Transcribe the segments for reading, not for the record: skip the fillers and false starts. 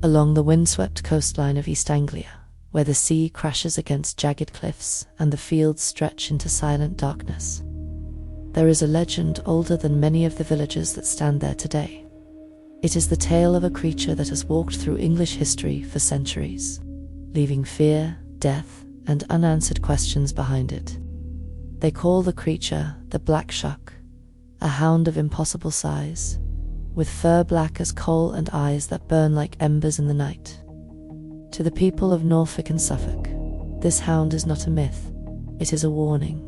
along the windswept coastline of East Anglia, where the sea crashes against jagged cliffs and the fields stretch into silent darkness. There is a legend older than many of the villages that stand there today. It is the tale of a creature that has walked through English history for centuries, leaving fear, death, and unanswered questions behind it. They call the creature the Black Shuck, a hound of impossible size, with fur black as coal and eyes that burn like embers in the night. To the people of Norfolk and Suffolk, this hound is not a myth, it is a warning.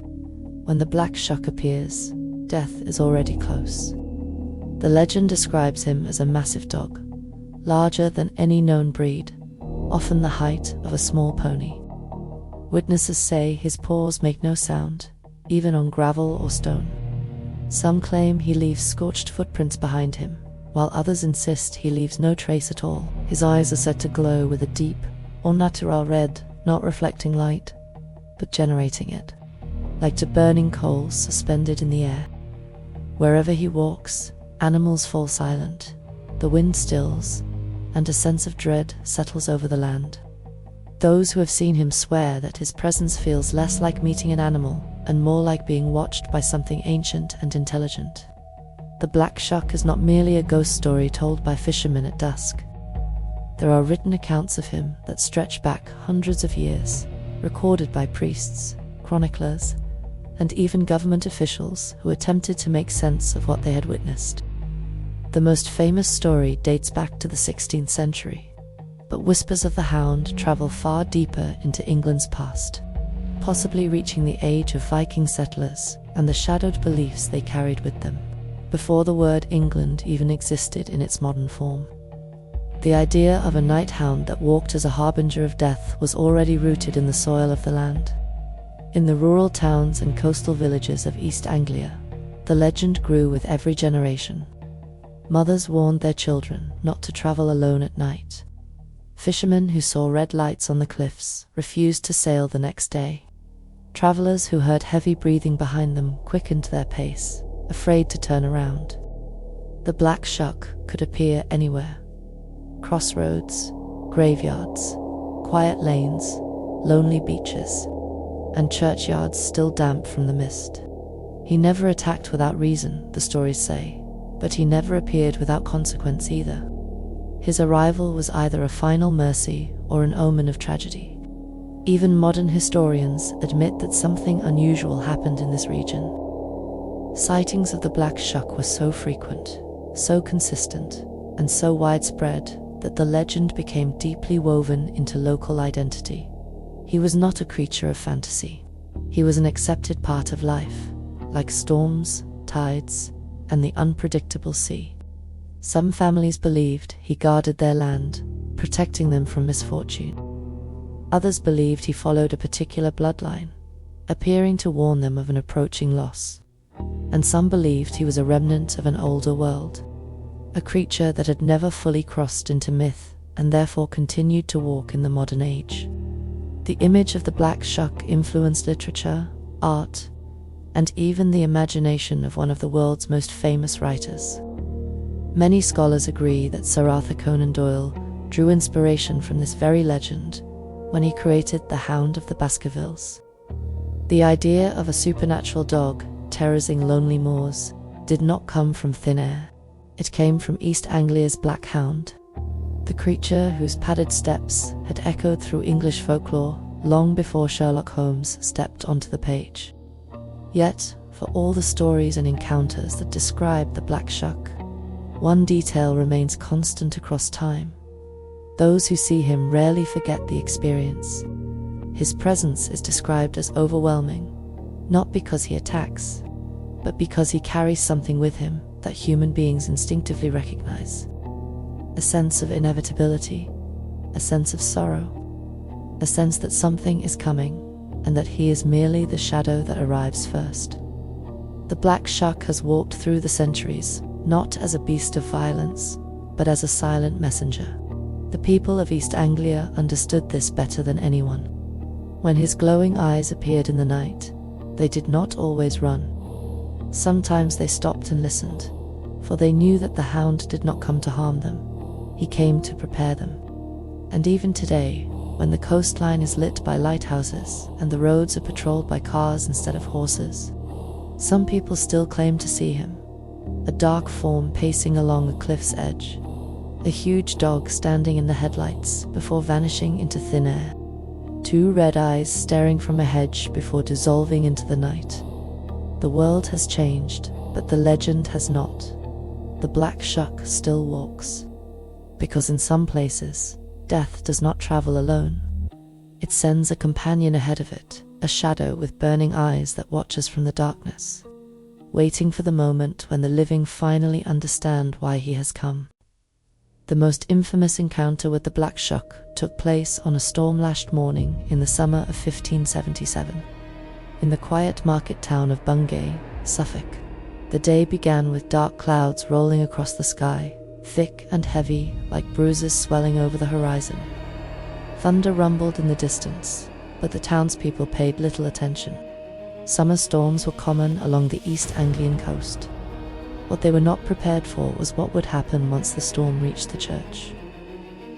When the Black Shuck appears, death is already close. The legend describes him as a massive dog, larger than any known breed, often the height of a small pony. Witnesses say his paws make no sound, even on gravel or stone. Some claim he leaves scorched footprints behind him, while others insist he leaves no trace at all. His eyes are said to glow with a deep, or natural red, not reflecting light, but generating it, like to burning coals suspended in the air. Wherever he walks, animals fall silent, the wind stills, and a sense of dread settles over the land. Those who have seen him swear that his presence feels less like meeting an animal and more like being watched by something ancient and intelligent. The Black Shuck is not merely a ghost story told by fishermen at dusk. There are written accounts of him that stretch back hundreds of years, recorded by priests, chroniclers, and even government officials who attempted to make sense of what they had witnessed. The most famous story dates back to the 16th century, but whispers of the hound travel far deeper into England's past, possibly reaching the age of Viking settlers and the shadowed beliefs they carried with them, before the word England even existed in its modern form. The idea of a night hound that walked as a harbinger of death was already rooted in the soil of the land. In the rural towns and coastal villages of East Anglia, the legend grew with every generation. Mothers warned their children not to travel alone at night. Fishermen who saw red lights on the cliffs refused to sail the next day. Travelers who heard heavy breathing behind them quickened their pace, afraid to turn around. The Black Shuck could appear anywhere. Crossroads, graveyards, quiet lanes, lonely beaches, and churchyards still damp from the mist. He never attacked without reason, the stories say, but he never appeared without consequence either. His arrival was either a final mercy or an omen of tragedy. Even modern historians admit that something unusual happened in this region. Sightings of the Black Shuck were so frequent, so consistent, and so widespread that the legend became deeply woven into local identity. He was not a creature of fantasy. He was an accepted part of life, like storms, tides, and the unpredictable sea. Some families believed he guarded their land, protecting them from misfortune. Others believed he followed a particular bloodline, appearing to warn them of an approaching loss. And some believed he was a remnant of an older world, a creature that had never fully crossed into myth and therefore continued to walk in the modern age. The image of the Black Shuck influenced literature, art, and even the imagination of one of the world's most famous writers. Many scholars agree that Sir Arthur Conan Doyle drew inspiration from this very legend when he created The Hound of the Baskervilles. The idea of a supernatural dog terrorizing lonely moors did not come from thin air. It came from East Anglia's Black Hound, the creature whose padded steps had echoed through English folklore long before Sherlock Holmes stepped onto the page. Yet, for all the stories and encounters that describe the Black Shuck, one detail remains constant across time. Those who see him rarely forget the experience. His presence is described as overwhelming, not because he attacks, but because he carries something with him that human beings instinctively recognize. A sense of inevitability, a sense of sorrow, a sense that something is coming, and that he is merely the shadow that arrives first. The Black Shuck has walked through the centuries, not as a beast of violence, but as a silent messenger. The people of East Anglia understood this better than anyone. When his glowing eyes appeared in the night, they did not always run. Sometimes they stopped and listened, for they knew that the hound did not come to harm them. he came to prepare them. And even today, when the coastline is lit by lighthouses and the roads are patrolled by cars instead of horses, some people still claim to see him, a dark form pacing along a cliff's edge, a huge dog standing in the headlights before vanishing into thin air, two red eyes staring from a hedge before dissolving into the night. The world has changed, but the legend has not. The Black Shuck still walks. Because in some places, death does not travel alone. It sends a companion ahead of it, a shadow with burning eyes that watches from the darkness, waiting for the moment when the living finally understand why he has come. The most infamous encounter with the Black Shuck took place on a storm-lashed morning in the summer of 1577. In the quiet market town of Bungay, Suffolk, the day began with dark clouds rolling across the sky, thick and heavy like bruises swelling over the horizon. Thunder rumbled in the distance, but the townspeople paid little attention. Summer storms were common along the East Anglian coast. What they were not prepared for was what would happen once the storm reached the church.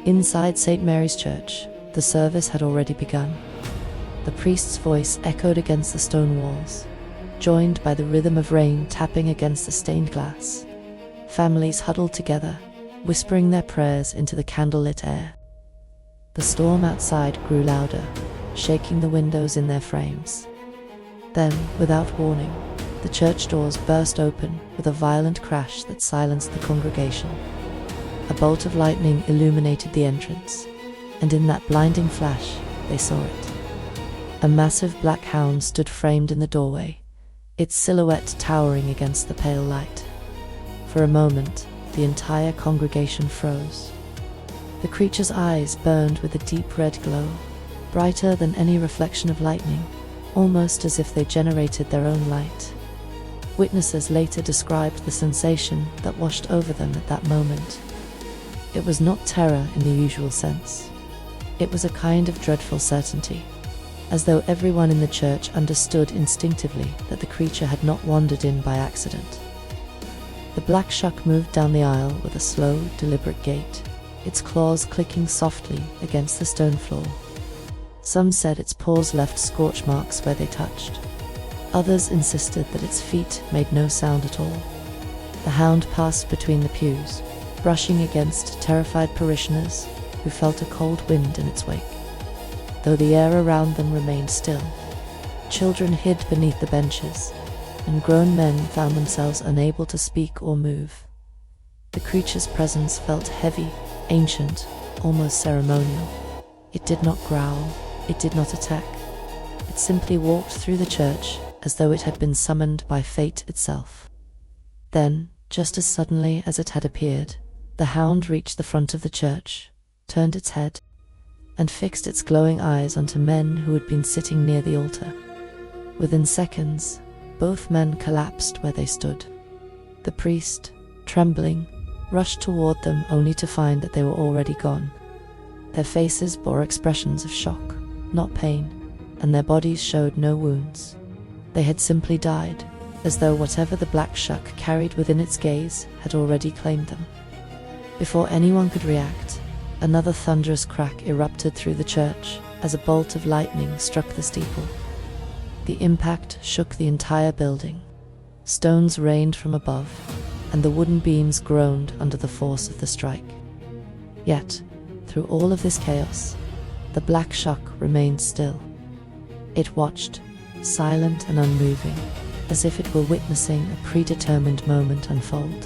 Inside St. Mary's Church, the service had already begun. The priest's voice echoed against the stone walls, joined by the rhythm of rain tapping against the stained glass. Families huddled together, whispering their prayers into the candlelit air. The storm outside grew louder, shaking the windows in their frames. Then, without warning, the church doors burst open with a violent crash that silenced the congregation. A bolt of lightning illuminated the entrance, and in that blinding flash, they saw it. A massive black hound stood framed in the doorway, its silhouette towering against the pale light. For a moment, the entire congregation froze. The creature's eyes burned with a deep red glow, brighter than any reflection of lightning, almost as if they generated their own light. Witnesses later described the sensation that washed over them at that moment. It was not terror in the usual sense. It was a kind of dreadful certainty, as though everyone in the church understood instinctively that the creature had not wandered in by accident. The Black Shuck moved down the aisle with a slow, deliberate gait, its claws clicking softly against the stone floor. Some said its paws left scorch marks where they touched. Others insisted that its feet made no sound at all. The hound passed between the pews, brushing against terrified parishioners who felt a cold wind in its wake. Though the air around them remained still, children hid beneath the benches, and grown men found themselves unable to speak or move. The creature's presence felt heavy, ancient, almost ceremonial. It did not growl, it did not attack. It simply walked through the church as though it had been summoned by fate itself. Then, just as suddenly as it had appeared, the hound reached the front of the church, turned its head, and fixed its glowing eyes onto men who had been sitting near the altar. Within seconds, both men collapsed where they stood. The priest, trembling, rushed toward them only to find that they were already gone. Their faces bore expressions of shock, not pain, and their bodies showed no wounds. They had simply died, as though whatever the Black Shuck carried within its gaze had already claimed them. Before anyone could react, another thunderous crack erupted through the church as a bolt of lightning struck the steeple. The impact shook the entire building. Stones rained from above, and the wooden beams groaned under the force of the strike. Yet, through all of this chaos, the Black Shuck remained still. It watched, silent and unmoving, as if it were witnessing a predetermined moment unfold.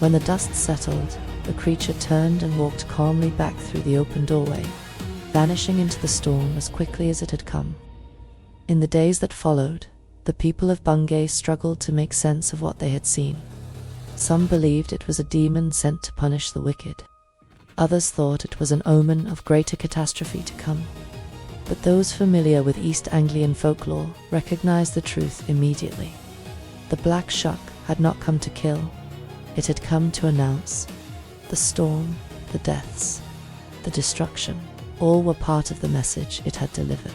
When the dust settled, the creature turned and walked calmly back through the open doorway, vanishing into the storm as quickly as it had come. In the days that followed, the people of Bungay struggled to make sense of what they had seen. Some believed it was a demon sent to punish the wicked. Others thought it was an omen of greater catastrophe to come. But those familiar with East Anglian folklore recognized the truth immediately. The Black Shuck had not come to kill. It had come to announce. The storm, the deaths, the destruction, all were part of the message it had delivered.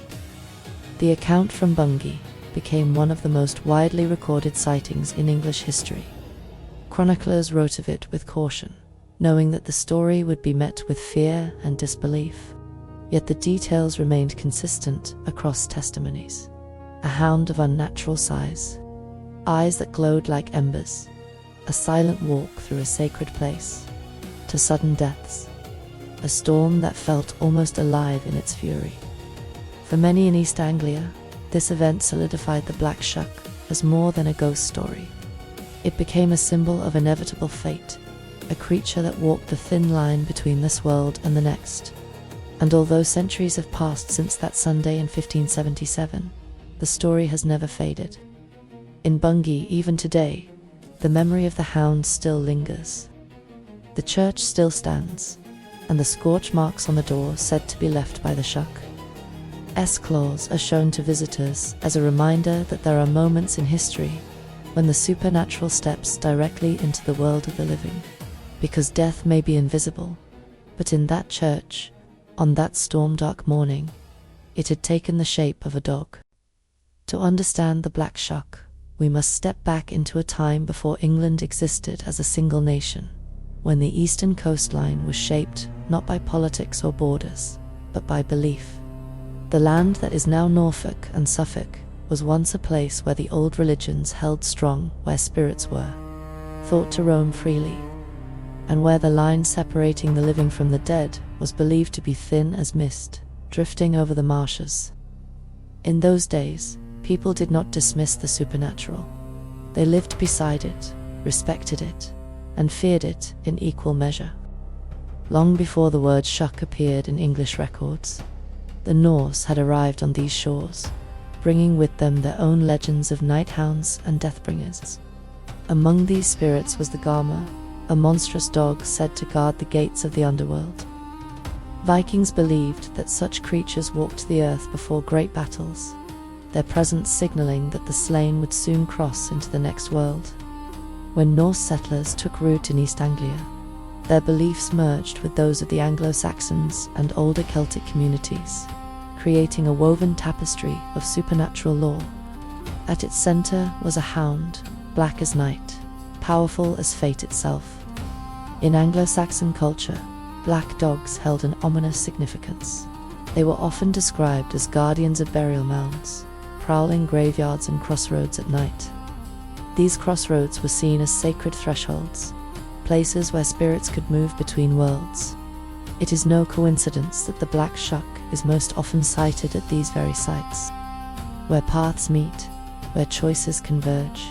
The account from Bungay became one of the most widely recorded sightings in English history. Chroniclers wrote of it with caution, knowing that the story would be met with fear and disbelief. Yet the details remained consistent across testimonies. A hound of unnatural size, eyes that glowed like embers, a silent walk through a sacred place, to sudden deaths, a storm that felt almost alive in its fury. For many in East Anglia, this event solidified the Black Shuck as more than a ghost story. It became a symbol of inevitable fate, a creature that walked the thin line between this world and the next. And although centuries have passed since that Sunday in 1577, the story has never faded. In Bungay, even today, the memory of the hound still lingers. The church still stands, and the scorch marks on the door said to be left by the Shuck. Claws are shown to visitors as a reminder that there are moments in history when the supernatural steps directly into the world of the living. Because death may be invisible, but in that church, on that storm-dark morning, it had taken the shape of a dog. To understand the Black Shuck, we must step back into a time before England existed as a single nation, when the eastern coastline was shaped not by politics or borders, but by belief. The land that is now Norfolk and Suffolk was once a place where the old religions held strong, where spirits were thought to roam freely, and where the line separating the living from the dead was believed to be thin as mist, drifting over the marshes. In those days, people did not dismiss the supernatural. They lived beside it, respected it, and feared it in equal measure. Long before the word Shuck appeared in English records, the Norse had arrived on these shores, bringing with them their own legends of night hounds and deathbringers. Among these spirits was the Garma, a monstrous dog said to guard the gates of the underworld. Vikings believed that such creatures walked the earth before great battles, their presence signaling that the slain would soon cross into the next world. When Norse settlers took root in East Anglia, their beliefs merged with those of the Anglo-Saxons and older Celtic communities, creating a woven tapestry of supernatural lore. At its center was a hound, black as night, powerful as fate itself. In Anglo-Saxon culture, black dogs held an ominous significance. They were often described as guardians of burial mounds, prowling graveyards and crossroads at night. These crossroads were seen as sacred thresholds, places where spirits could move between worlds. It is no coincidence that the Black Shuck is most often sighted at these very sites. Where paths meet, where choices converge,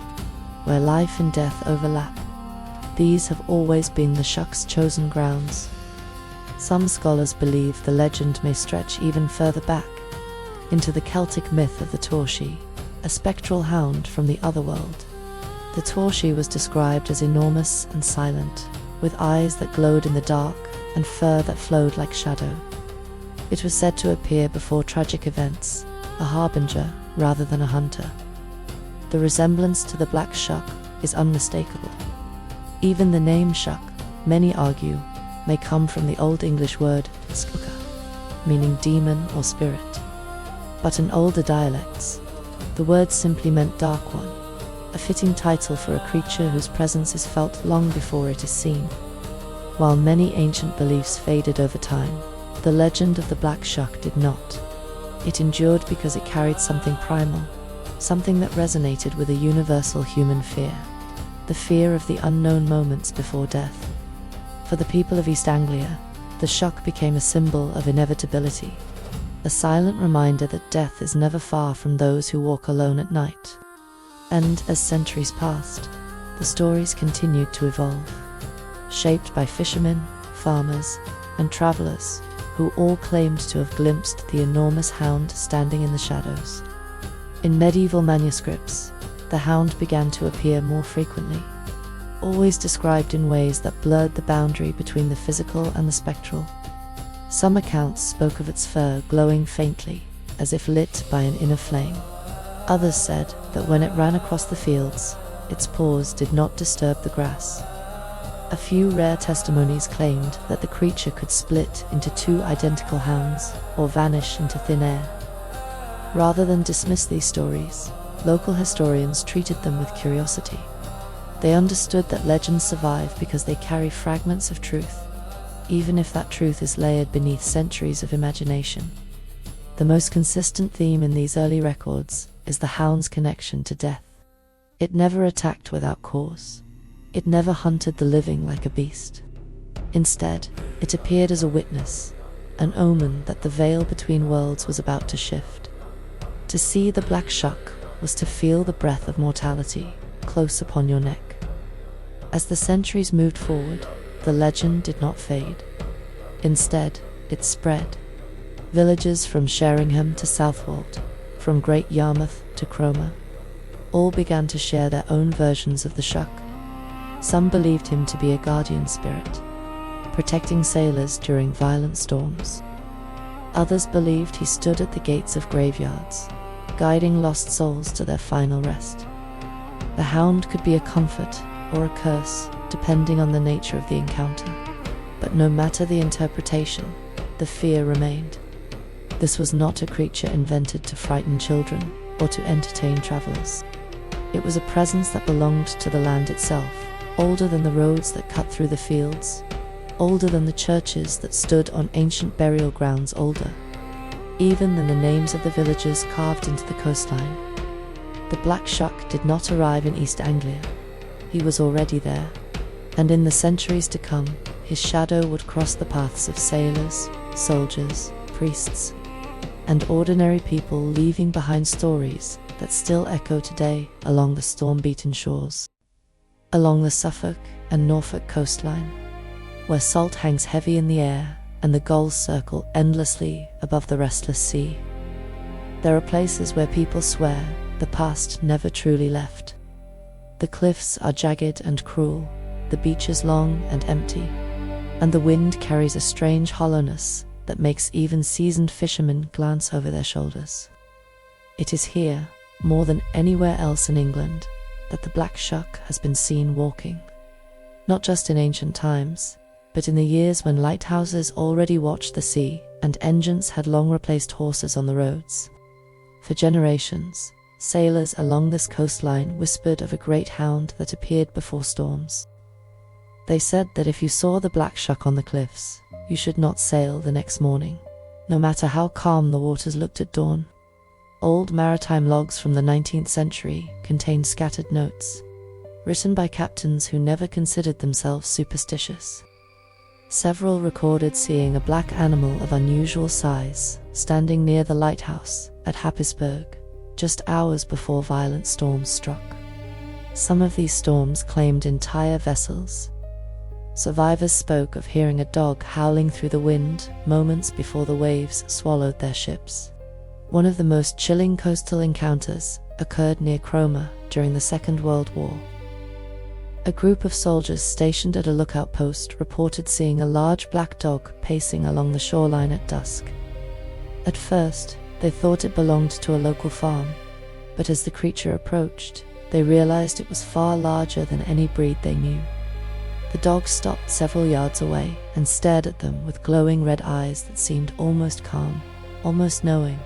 where life and death overlap, these have always been the Shuck's chosen grounds. Some scholars believe the legend may stretch even further back, into the Celtic myth of the Torshi, a spectral hound from the otherworld. The Torshi was described as enormous and silent, with eyes that glowed in the dark and fur that flowed like shadow. It was said to appear before tragic events, a harbinger rather than a hunter. The resemblance to the Black Shuck is unmistakable. Even the name Shuck, many argue, may come from the Old English word skugga, meaning demon or spirit. But in older dialects, the word simply meant dark one, a fitting title for a creature whose presence is felt long before it is seen. While many ancient beliefs faded over time, the legend of the Black Shuck did not. It endured because it carried something primal, something that resonated with a universal human fear, the fear of the unknown moments before death. For the people of East Anglia, the Shuck became a symbol of inevitability, a silent reminder that death is never far from those who walk alone at night. And as centuries passed, the stories continued to evolve, shaped by fishermen, farmers, and travelers who all claimed to have glimpsed the enormous hound standing in the shadows. In medieval manuscripts, the hound began to appear more frequently, always described in ways that blurred the boundary between the physical and the spectral. Some accounts spoke of its fur glowing faintly, as if lit by an inner flame. Others said that when it ran across the fields, its paws did not disturb the grass. A few rare testimonies claimed that the creature could split into two identical hounds or vanish into thin air. Rather than dismiss these stories, local historians treated them with curiosity. They understood that legends survive because they carry fragments of truth, even if that truth is layered beneath centuries of imagination. The most consistent theme in these early records is the hound's connection to death. It never attacked without cause. It never hunted the living like a beast. Instead, it appeared as a witness, an omen that the veil between worlds was about to shift. To see the Black Shuck was to feel the breath of mortality close upon your neck. As the centuries moved forward, the legend did not fade. Instead, it spread. Villages from Sheringham to Southwold, from Great Yarmouth to Cromer, all began to share their own versions of the Shuck. Some believed him to be a guardian spirit, protecting sailors during violent storms. Others believed he stood at the gates of graveyards, guiding lost souls to their final rest. The hound could be a comfort or a curse, depending on the nature of the encounter. But no matter the interpretation, the fear remained. This was not a creature invented to frighten children or to entertain travelers. It was a presence that belonged to the land itself, older than the roads that cut through the fields, older than the churches that stood on ancient burial grounds, older even than the names of the villages carved into the coastline. The Black Shuck did not arrive in East Anglia. He was already there, and in the centuries to come, his shadow would cross the paths of sailors, soldiers, priests, and ordinary people, leaving behind stories that still echo today along the storm-beaten shores. Along the Suffolk and Norfolk coastline, where salt hangs heavy in the air and the gulls circle endlessly above the restless sea, there are places where people swear the past never truly left. The cliffs are jagged and cruel, the beaches long and empty, and the wind carries a strange hollowness that makes even seasoned fishermen glance over their shoulders. It is here, more than anywhere else in England, that the Black Shuck has been seen walking. Not just in ancient times, but in the years when lighthouses already watched the sea and engines had long replaced horses on the roads. For generations, sailors along this coastline whispered of a great hound that appeared before storms. They said that if you saw the Black Shuck on the cliffs, you should not sail the next morning, no matter how calm the waters looked at dawn. Old maritime logs from the 19th century contain scattered notes, written by captains who never considered themselves superstitious. Several recorded seeing a black animal of unusual size standing near the lighthouse at Happisburgh, just hours before violent storms struck. Some of these storms claimed entire vessels. Survivors spoke of hearing a dog howling through the wind moments before the waves swallowed their ships. One of the most chilling coastal encounters occurred near Cromer during the Second World War. A group of soldiers stationed at a lookout post reported seeing a large black dog pacing along the shoreline at dusk. At first, they thought it belonged to a local farm, but as the creature approached, they realized it was far larger than any breed they knew. The dog stopped several yards away and stared at them with glowing red eyes that seemed almost calm, almost knowing.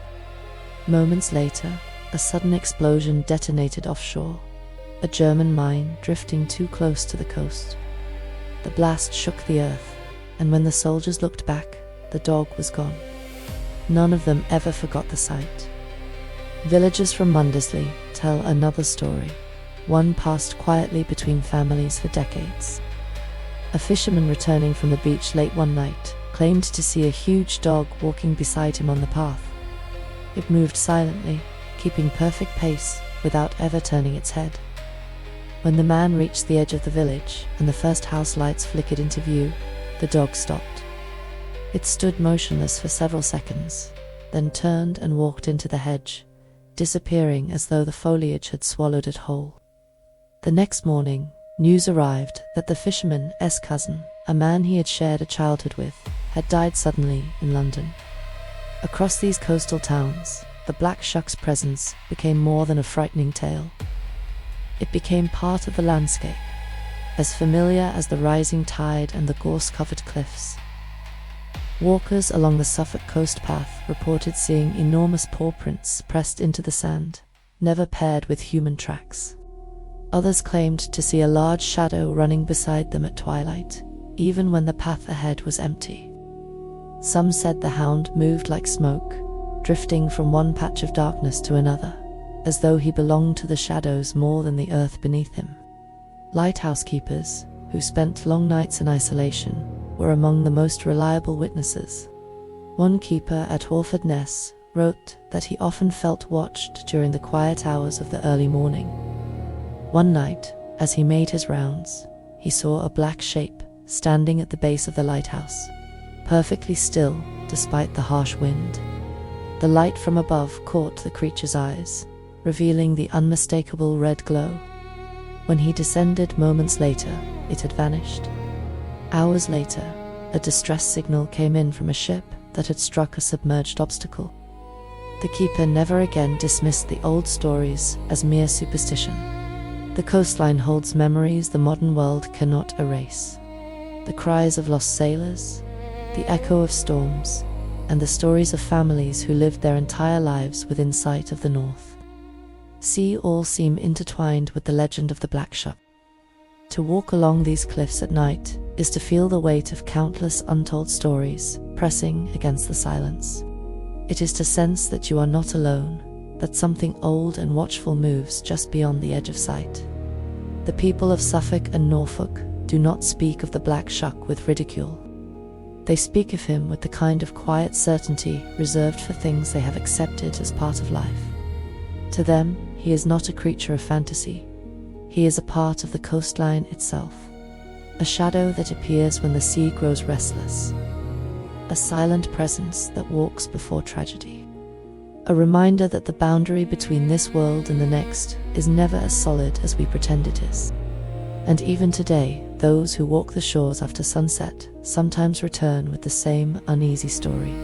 Moments later, a sudden explosion detonated offshore, a German mine drifting too close to the coast. The blast shook the earth, and when the soldiers looked back, the dog was gone. None of them ever forgot the sight. Villagers from Mundersley tell another story, one passed quietly between families for decades. A fisherman returning from the beach late one night claimed to see a huge dog walking beside him on the path. It moved silently, keeping perfect pace without ever turning its head. When the man reached the edge of the village and the first house lights flickered into view, the dog stopped. It stood motionless for several seconds, then turned and walked into the hedge, disappearing as though the foliage had swallowed it whole. The next morning, news arrived that the fisherman's cousin, a man he had shared a childhood with, had died suddenly in London. Across these coastal towns, the Black Shuck's presence became more than a frightening tale. It became part of the landscape, as familiar as the rising tide and the gorse-covered cliffs. Walkers along the Suffolk coast path reported seeing enormous paw prints pressed into the sand, never paired with human tracks. Others claimed to see a large shadow running beside them at twilight, even when the path ahead was empty. Some said the hound moved like smoke, drifting from one patch of darkness to another, as though he belonged to the shadows more than the earth beneath him. Lighthouse keepers, who spent long nights in isolation, were among the most reliable witnesses. One keeper at Hawford Ness wrote that he often felt watched during the quiet hours of the early morning. One night, as he made his rounds, he saw a black shape standing at the base of the lighthouse, perfectly still despite the harsh wind. The light from above caught the creature's eyes, revealing the unmistakable red glow. When he descended moments later, it had vanished. Hours later, a distress signal came in from a ship that had struck a submerged obstacle. The keeper never again dismissed the old stories as mere superstition. The coastline holds memories the modern world cannot erase. The cries of lost sailors, the echo of storms, and the stories of families who lived their entire lives within sight of the north. All seem intertwined with the legend of the Black Shuck. To walk along these cliffs at night is to feel the weight of countless untold stories pressing against the silence. It is to sense that you are not alone, that something old and watchful moves just beyond the edge of sight. The people of Suffolk and Norfolk do not speak of the Black Shuck with ridicule. They speak of him with the kind of quiet certainty reserved for things they have accepted as part of life. To them, he is not a creature of fantasy. He is a part of the coastline itself, a shadow that appears when the sea grows restless, a silent presence that walks before tragedy, a reminder that the boundary between this world and the next is never as solid as we pretend it is. And even today, those who walk the shores after sunset sometimes return with the same uneasy story.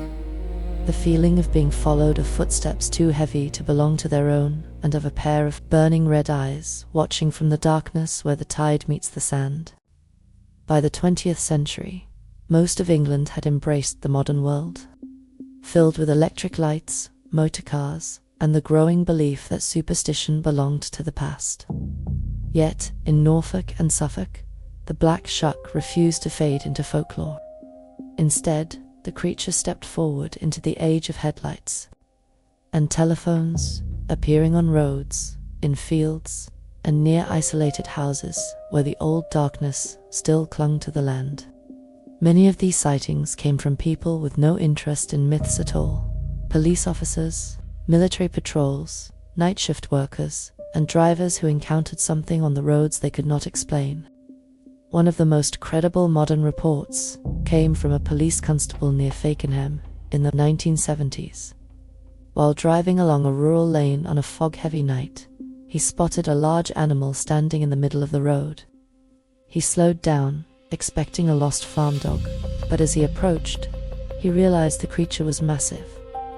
The feeling of being followed, of footsteps too heavy to belong to their own, and of a pair of burning red eyes watching from the darkness where the tide meets the sand. By the 20th century, most of England had embraced the modern world, filled with electric lights, motor cars, and the growing belief that superstition belonged to the past. Yet, in Norfolk and Suffolk, the Black Shuck refused to fade into folklore. Instead, the creature stepped forward into the age of headlights and telephones, appearing on roads, in fields, and near isolated houses where the old darkness still clung to the land. Many of these sightings came from people with no interest in myths at all: police officers, military patrols, night shift workers, and drivers who encountered something on the roads they could not explain. One of the most credible modern reports came from a police constable near Fakenham in the 1970s. While driving along a rural lane on a fog-heavy night, he spotted a large animal standing in the middle of the road. He slowed down, expecting a lost farm dog, but as he approached, he realized the creature was massive,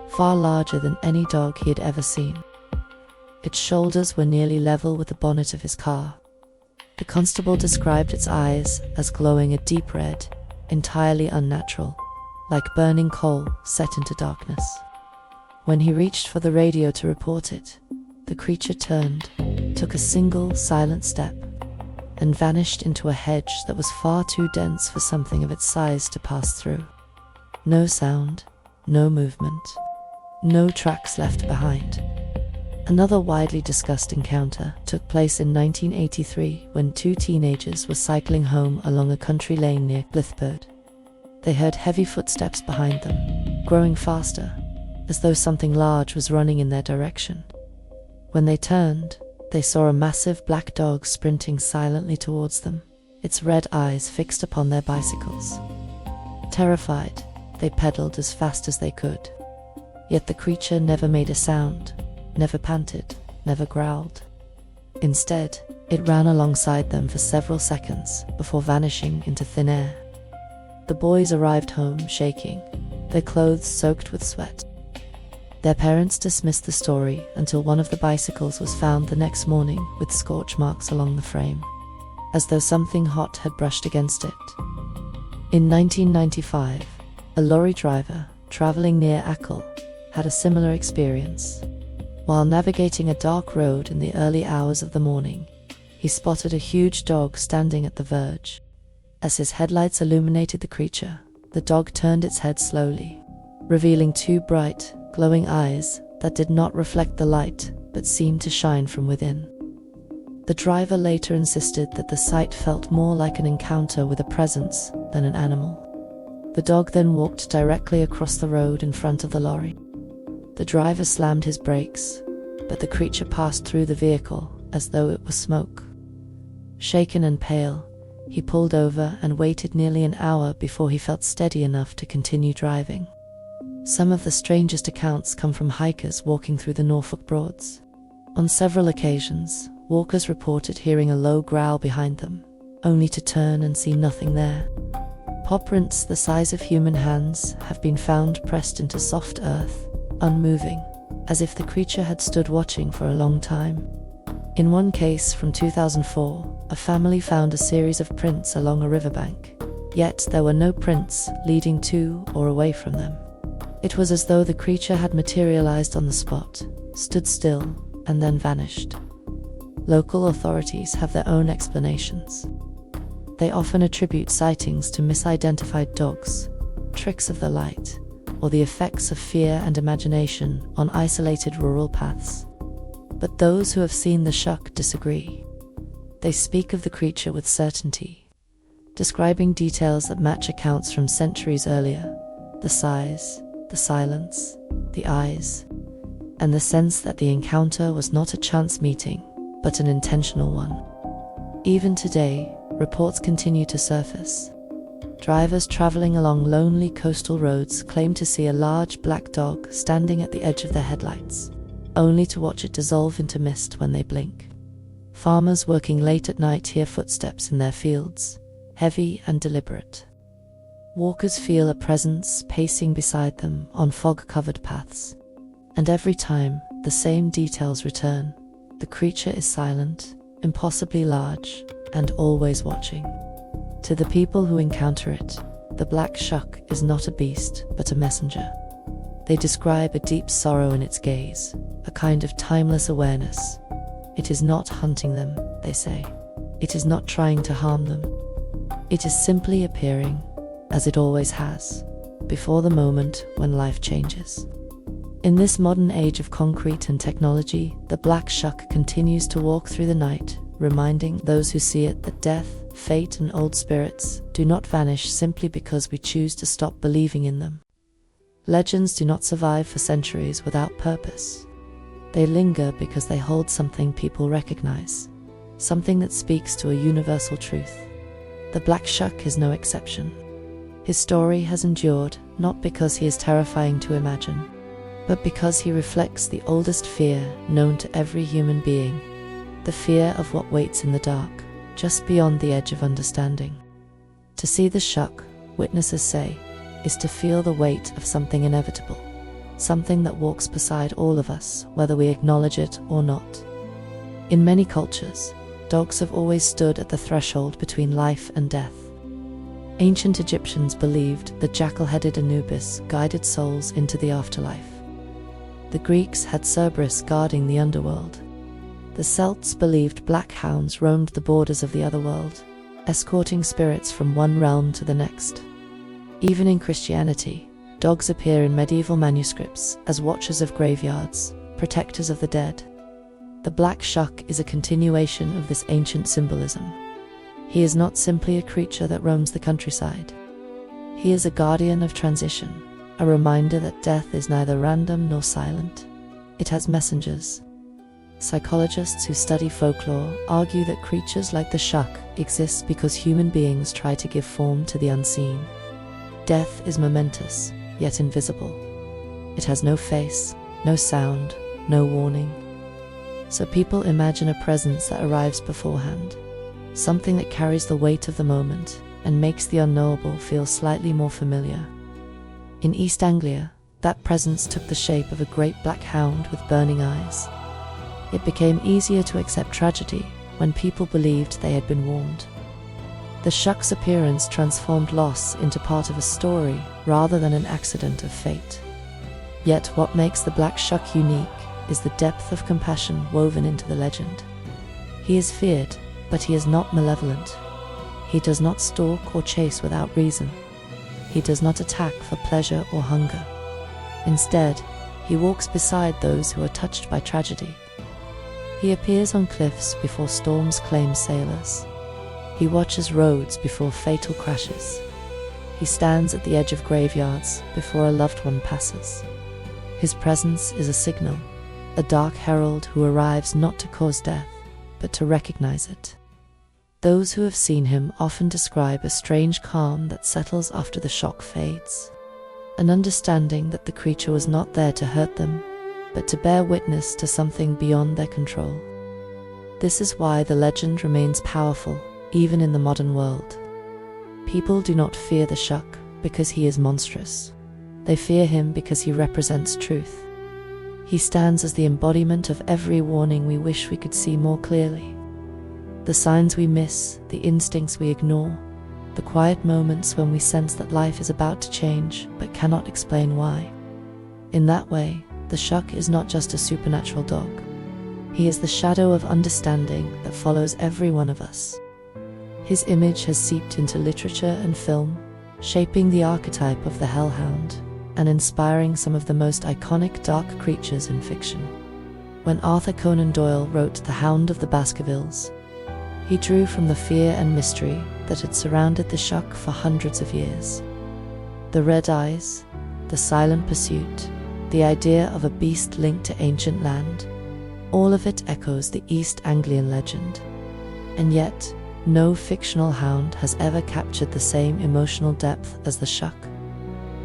far larger than any dog he had ever seen. Its shoulders were nearly level with the bonnet of his car. The constable described its eyes as glowing a deep red, entirely unnatural, like burning coal set into darkness. When he reached for the radio to report it, the creature turned, took a single silent step, and vanished into a hedge that was far too dense for something of its size to pass through. No sound, no movement, no tracks left behind. Another widely discussed encounter took place in 1983 when two teenagers were cycling home along a country lane near Blithburgh. They heard heavy footsteps behind them, growing faster, as though something large was running in their direction. When they turned, they saw a massive black dog sprinting silently towards them, its red eyes fixed upon their bicycles. Terrified, they pedaled as fast as they could. Yet the creature never made a sound, never panted, never growled. Instead, it ran alongside them for several seconds before vanishing into thin air. The boys arrived home shaking, their clothes soaked with sweat. Their parents dismissed the story until one of the bicycles was found the next morning with scorch marks along the frame, as though something hot had brushed against it. In 1995, a lorry driver traveling near Acle had a similar experience. While navigating a dark road in the early hours of the morning, he spotted a huge dog standing at the verge. As his headlights illuminated the creature, the dog turned its head slowly, revealing two bright, glowing eyes that did not reflect the light but seemed to shine from within. The driver later insisted that the sight felt more like an encounter with a presence than an animal. The dog then walked directly across the road in front of the lorry. The driver slammed his brakes, but the creature passed through the vehicle as though it was smoke. Shaken and pale, he pulled over and waited nearly an hour before he felt steady enough to continue driving. Some of the strangest accounts come from hikers walking through the Norfolk Broads. On several occasions, walkers reported hearing a low growl behind them, only to turn and see nothing there. Paw prints the size of human hands have been found pressed into soft earth, unmoving, as if the creature had stood watching for a long time. In one case from 2004, a family found a series of prints along a riverbank, yet there were no prints leading to or away from them. It was as though the creature had materialized on the spot, stood still, and then vanished. Local authorities have their own explanations. They often attribute sightings to misidentified dogs, tricks of the light, or the effects of fear and imagination on isolated rural paths. But those who have seen the Shuck disagree. They speak of the creature with certainty, describing details that match accounts from centuries earlier: the size, the silence, the eyes, and the sense that the encounter was not a chance meeting, but an intentional one. Even today, reports continue to surface. Drivers traveling along lonely coastal roads claim to see a large black dog standing at the edge of their headlights, only to watch it dissolve into mist when they blink. Farmers working late at night hear footsteps in their fields, heavy and deliberate. Walkers feel a presence pacing beside them on fog-covered paths. And every time, the same details return. The creature is silent, impossibly large, and always watching. To the people who encounter it, the Black Shuck is not a beast, but a messenger. They describe a deep sorrow in its gaze, a kind of timeless awareness. It is not hunting them, they say. It is not trying to harm them. It is simply appearing, as it always has, before the moment when life changes. In this modern age of concrete and technology, the Black Shuck continues to walk through the night, reminding those who see it that death, fate, and old spirits do not vanish simply because we choose to stop believing in them. Legends do not survive for centuries without purpose. They linger because they hold something people recognize, something that speaks to a universal truth. The Black Shuck is no exception. His story has endured not because he is terrifying to imagine, but because he reflects the oldest fear known to every human being, the fear of what waits in the dark, just beyond the edge of understanding. To see the Shuck, witnesses say, is to feel the weight of something inevitable, something that walks beside all of us, whether we acknowledge it or not. In many cultures, dogs have always stood at the threshold between life and death. Ancient Egyptians believed that jackal-headed Anubis guided souls into the afterlife. The Greeks had Cerberus guarding the underworld. The Celts believed black hounds roamed the borders of the otherworld, escorting spirits from one realm to the next. Even in Christianity, dogs appear in medieval manuscripts as watchers of graveyards, protectors of the dead. The Black Shuck is a continuation of this ancient symbolism. He is not simply a creature that roams the countryside. He is a guardian of transition, a reminder that death is neither random nor silent. It has messengers. Psychologists who study folklore argue that creatures like the Shuck exist because human beings try to give form to the unseen. Death is momentous, yet invisible. It has no face, no sound, no warning. So people imagine a presence that arrives beforehand, something that carries the weight of the moment and makes the unknowable feel slightly more familiar. In East Anglia, that presence took the shape of a great black hound with burning eyes. It became easier to accept tragedy when people believed they had been warned. The Shuck's appearance transformed loss into part of a story rather than an accident of fate. Yet what makes the Black Shuck unique is the depth of compassion woven into the legend. He is feared But he is not malevolent. He does not stalk or chase without reason. He does not attack for pleasure or hunger. Instead, he walks beside those who are touched by tragedy. He appears on cliffs before storms claim sailors. He watches roads before fatal crashes. He stands at the edge of graveyards before a loved one passes. His presence is a signal, a dark herald who arrives not to cause death, but to recognize it. Those who have seen him often describe a strange calm that settles after the shock fades, an understanding that the creature was not there to hurt them, but to bear witness to something beyond their control. This is why the legend remains powerful, even in the modern world. People do not fear the Shuck because he is monstrous. They fear him because he represents truth. He stands as the embodiment of every warning we wish we could see more clearly. The signs we miss, the instincts we ignore, the quiet moments when we sense that life is about to change but cannot explain why. In that way, the Shuck is not just a supernatural dog. He is the shadow of understanding that follows every one of us. His image has seeped into literature and film, shaping the archetype of the hellhound and inspiring some of the most iconic dark creatures in fiction. When Arthur Conan Doyle wrote The Hound of the Baskervilles, he drew from the fear and mystery that had surrounded the Shuck for hundreds of years. The red eyes, the silent pursuit, the idea of a beast linked to ancient land, all of it echoes the East Anglian legend. And yet, no fictional hound has ever captured the same emotional depth as the Shuck.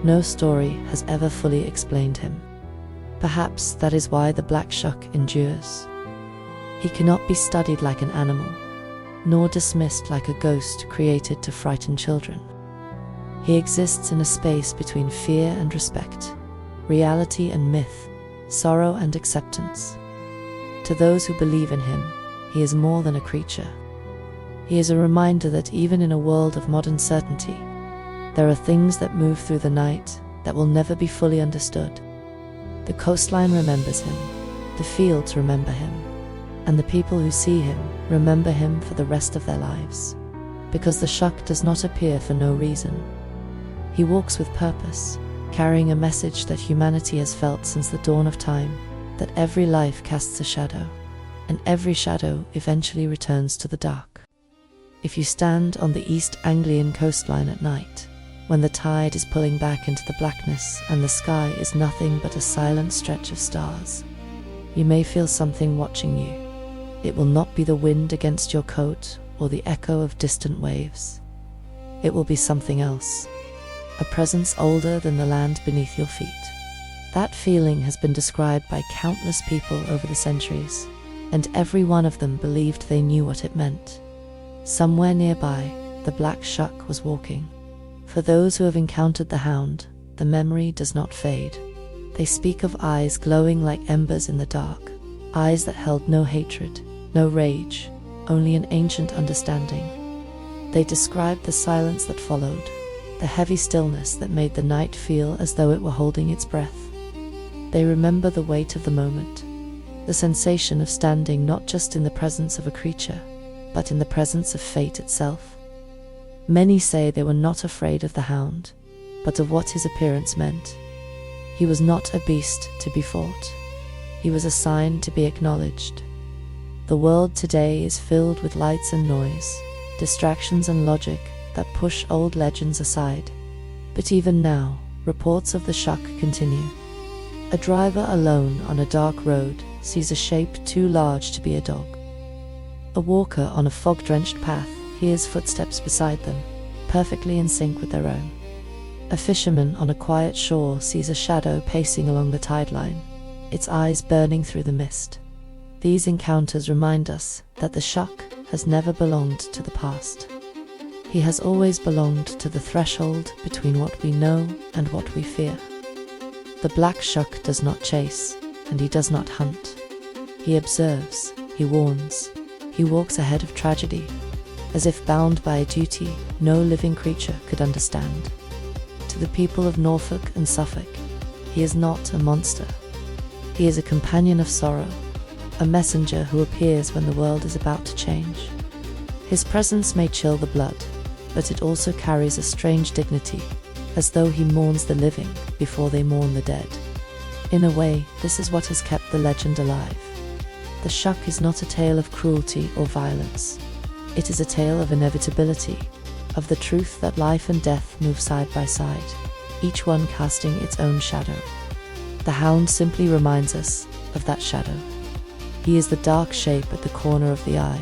No story has ever fully explained him. Perhaps that is why the Black Shuck endures. He cannot be studied like an animal, nor dismissed like a ghost created to frighten children. He exists in a space between fear and respect, reality and myth, sorrow and acceptance. To those who believe in him, he is more than a creature. He is a reminder that even in a world of modern certainty, there are things that move through the night that will never be fully understood. The coastline remembers him, the fields remember him, and the people who see him remember him for the rest of their lives. Because the Shuck does not appear for no reason. He walks with purpose, carrying a message that humanity has felt since the dawn of time, that every life casts a shadow, and every shadow eventually returns to the dark. If you stand on the East Anglian coastline at night, when the tide is pulling back into the blackness and the sky is nothing but a silent stretch of stars, you may feel something watching you. It will not be the wind against your coat or the echo of distant waves. It will be something else, a presence older than the land beneath your feet. That feeling has been described by countless people over the centuries, and every one of them believed they knew what it meant. Somewhere nearby, the Black Shuck was walking. For those who have encountered the hound, the memory does not fade. They speak of eyes glowing like embers in the dark, eyes that held no hatred, no rage, only an ancient understanding. They describe the silence that followed, the heavy stillness that made the night feel as though it were holding its breath. They remember the weight of the moment, the sensation of standing not just in the presence of a creature, but in the presence of fate itself. Many say they were not afraid of the hound, but of what his appearance meant. He was not a beast to be fought. He was a sign to be acknowledged. The world today is filled with lights and noise, distractions and logic that push old legends aside. But even now, reports of the Shuck continue. A driver alone on a dark road sees a shape too large to be a dog. A walker on a fog-drenched path hears footsteps beside them, perfectly in sync with their own. A fisherman on a quiet shore sees a shadow pacing along the tide line, its eyes burning through the mist. These encounters remind us that the Shuck has never belonged to the past. He has always belonged to the threshold between what we know and what we fear. The Black Shuck does not chase, and he does not hunt. He observes, he warns, he walks ahead of tragedy, as if bound by a duty no living creature could understand. To the people of Norfolk and Suffolk, he is not a monster. He is a companion of sorrow, a messenger who appears when the world is about to change. His presence may chill the blood, but it also carries a strange dignity, as though he mourns the living before they mourn the dead. In a way, this is what has kept the legend alive. The Shuck is not a tale of cruelty or violence. It is a tale of inevitability, of the truth that life and death move side by side, each one casting its own shadow. The hound simply reminds us of that shadow. He is the dark shape at the corner of the eye,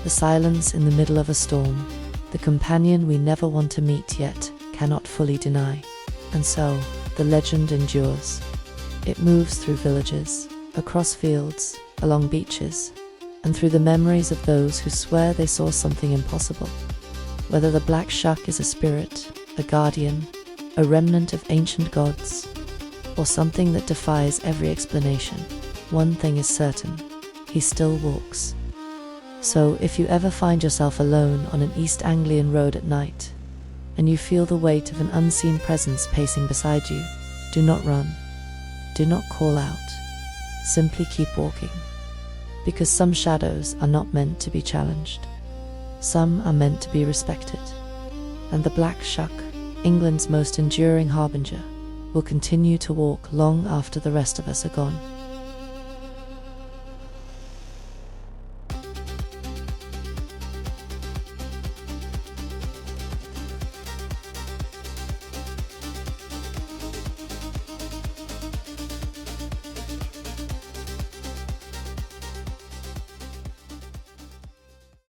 the silence in the middle of a storm, the companion we never want to meet yet cannot fully deny. And so, the legend endures. It moves through villages, across fields, along beaches, and through the memories of those who swear they saw something impossible. Whether the Black Shuck is a spirit, a guardian, a remnant of ancient gods, or something that defies every explanation, one thing is certain: he still walks. So if you ever find yourself alone on an East Anglian road at night, and you feel the weight of an unseen presence pacing beside you, do not run, do not call out, simply keep walking. Because some shadows are not meant to be challenged. Some are meant to be respected. And the Black Shuck, England's most enduring harbinger, will continue to walk long after the rest of us are gone.